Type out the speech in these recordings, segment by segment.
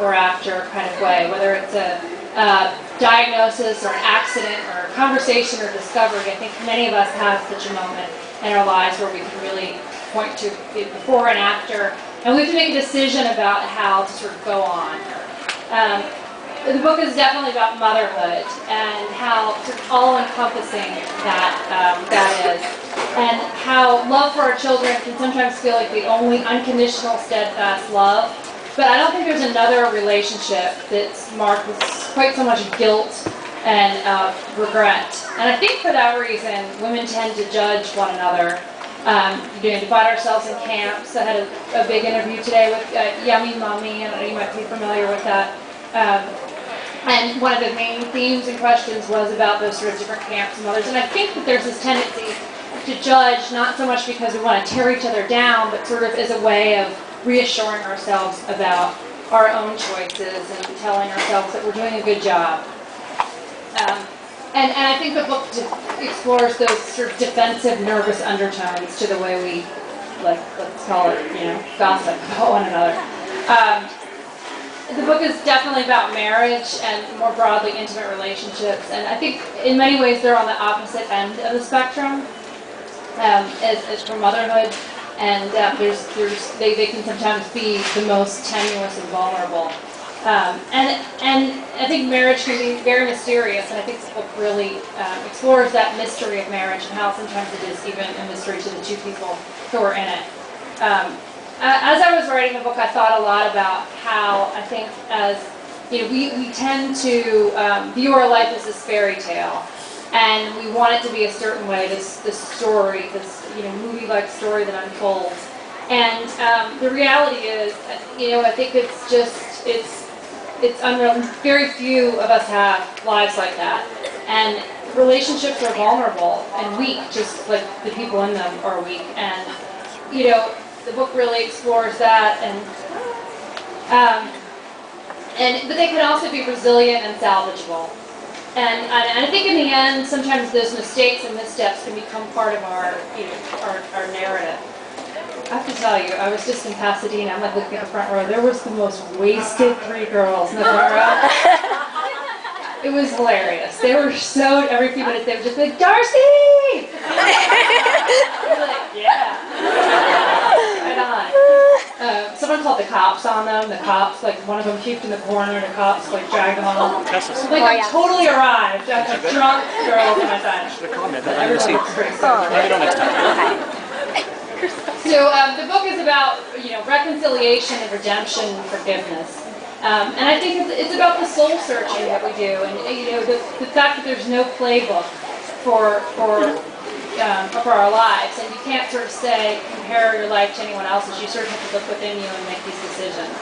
or after kind of way, whether it's a diagnosis or an accident or a conversation or discovery. I think many of us have such a moment in our lives where we can really point to before and after, and we have to make a decision about how to sort of go on. The book is definitely about motherhood and how sort of all-encompassing that is, and how love for our children can sometimes feel like the only unconditional, steadfast love. But I don't think there's another relationship that's marked with quite so much guilt and regret. And I think for that reason, women tend to judge one another. Divide ourselves in camps. I had a big interview today with Yummy Mommy, and you might be familiar with that. And one of the main themes and questions was about those sort of different camps and mothers. And I think that there's this tendency to judge, not so much because we want to tear each other down, but sort of as a way of reassuring ourselves about our own choices and telling ourselves that we're doing a good job. And I think the book explores those sort of defensive, nervous undertones to the way we, let's call it, gossip about one another. The book is definitely about marriage and more broadly intimate relationships, and I think in many ways they're on the opposite end of the spectrum as for motherhood, and they can sometimes be the most tenuous and vulnerable. And I think marriage can be very mysterious, and I think this book really explores that mystery of marriage and how sometimes it is even a mystery to the two people who are in it. As I was writing the book, I thought a lot about how I think as we tend to view our life as this fairy tale, and we want it to be a certain way. This story, this movie-like story that unfolds. And the reality is, I think it's unreal. Very few of us have lives like that, and relationships are vulnerable and weak, just like the people in them are weak. And the book really explores that, but they can also be resilient and salvageable. And I think in the end, sometimes those mistakes and missteps can become part of our narrative. I have to tell you, I was just in Pasadena. I'm looking at the front row. There was the most wasted 3 girls in the front row. It was hilarious. They were so, every few minutes they would just be like, Darcy! I was like, yeah. Right on. Someone called the cops on them. The cops, one of them puked in the corner. The cops, dragged them on. I totally arrived. I was a drunk girl at my time. Everyone was pretty sad. So the book is about, reconciliation and redemption and forgiveness. And I think it's about the soul searching that we do, and the fact that there's no playbook for our lives, and you can't sort of compare your life to anyone else's. You sort of have to look within you and make these decisions.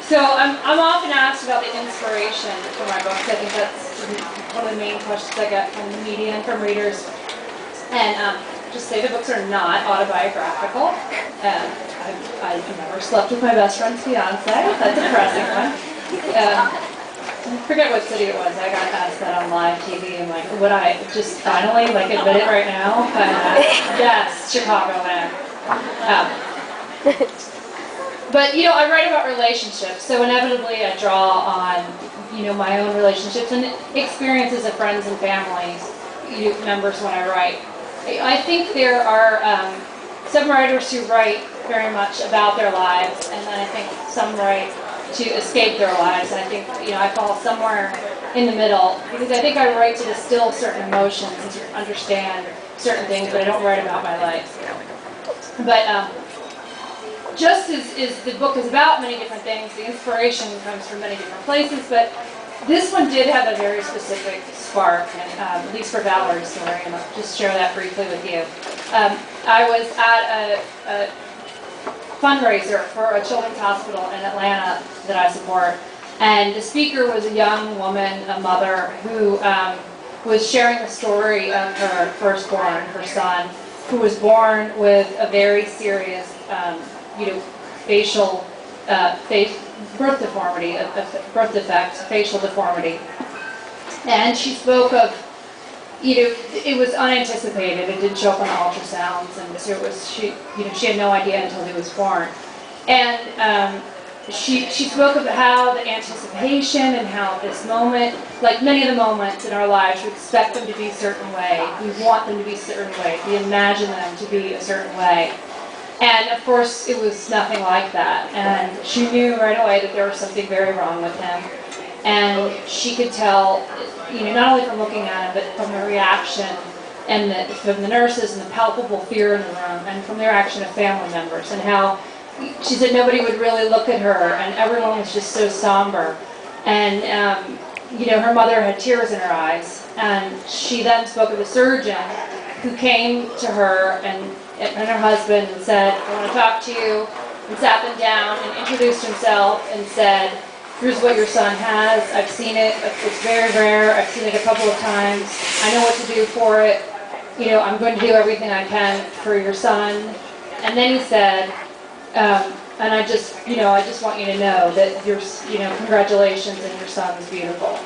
So I'm often asked about the inspiration for my books. I think that's one of the main questions I get from the media and from readers. And just say the books are not autobiographical. I never slept with my best friend's fiance. That's a depressing one. I forget what city it was. I got asked that on live TV. I'm like, would I just finally admit it right now? Yes, Chicago, man. But I write about relationships, so inevitably I draw on my own relationships and experiences of friends and families, members when I write. I think there are some writers who write very much about their lives, and then I think some write to escape their lives, and I think I fall somewhere in the middle, because I think I write to distill certain emotions and to understand certain things, but I don't write about my life. But just as the book is about many different things, the inspiration comes from many different places, but this one did have a very specific spark, and at least for Valerie's story, and I'll just share that briefly with you. I was at a fundraiser for a children's hospital in Atlanta that I support, and the speaker was a young woman, a mother, who was sharing the story of her firstborn, her son, who was born with a very serious, facial birth deformity, birth defect, facial deformity. And she spoke of, it was unanticipated. It didn't show up on the ultrasounds, and so it was she had no idea until he was born. And she spoke about how the anticipation and how this moment, like many of the moments in our lives, we expect them to be a certain way. We want them to be a certain way. We imagine them to be a certain way. And of course, it was nothing like that. And she knew right away that there was something very wrong with him. And she could tell, not only from looking at him, but from the reaction and from the nurses and the palpable fear in the room, and from the reaction of family members, and how she said nobody would really look at her, and everyone was just so somber. And her mother had tears in her eyes, and she then spoke of the surgeon who came to her and her husband and said, "I want to talk to you," and sat them down and introduced himself and said, "Here's what your son has. I've seen it. It's very rare. I've seen it a couple of times. I know what to do for it. I'm going to do everything I can for your son." And then he said, and I just want you to know that congratulations, and your son is beautiful.